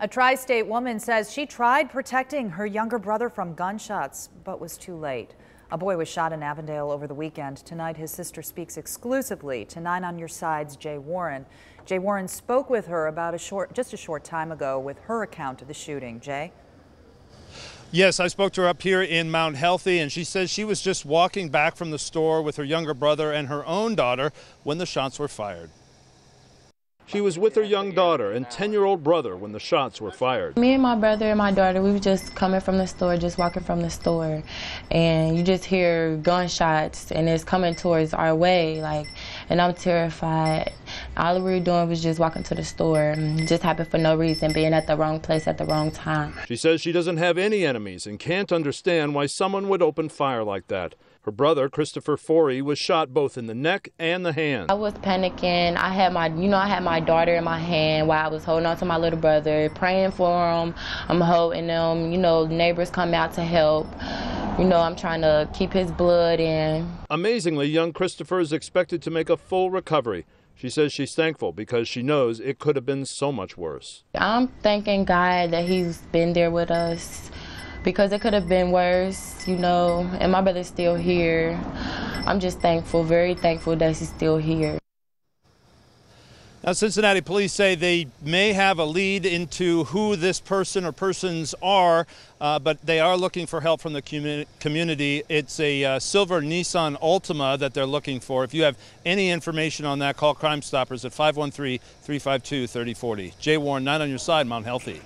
A tri-state woman says she tried protecting her younger brother from gunshots, but was too late. A boy was shot in Avondale over the weekend. Tonight, his sister speaks exclusively to 9 on Your Side's Jay Warren. Jay Warren spoke with her about just a short time ago with her account of the shooting. Jay? Yes, I spoke to her up here in Mount Healthy, and she says she was just walking back from the store with her younger brother and her own daughter when the shots were fired. She was with her young daughter and 10-year-old brother when the shots were fired. Me and my brother and my daughter, we were just coming from the store, just walking from the store, and you just hear gunshots and it's coming towards our way, and I'm terrified. All we were doing was just walking to the store. It just happened for no reason, being at the wrong place at the wrong time. She says she doesn't have any enemies and can't understand why someone would open fire like that. Her brother, Christopher Forey, was shot both in the neck and the hand. I was panicking. I had my daughter in my hand while I was holding on to my little brother, praying for him. I'm holding him. Neighbors come out to help. I'm trying to keep his blood in. Amazingly, young Christopher is expected to make a full recovery. She says she's thankful because she knows it could have been so much worse. I'm thanking God that he's been there with us, because it could have been worse, and my brother's still here. I'm just thankful, very thankful that he's still here. Now, Cincinnati police say they may have a lead into who this person or persons are, but they are looking for help from the community. It's a silver Nissan Altima that they're looking for. If you have any information on that, call Crime Stoppers at 513-352-3040. Jay Warren, 9 on Your Side, Mount Healthy.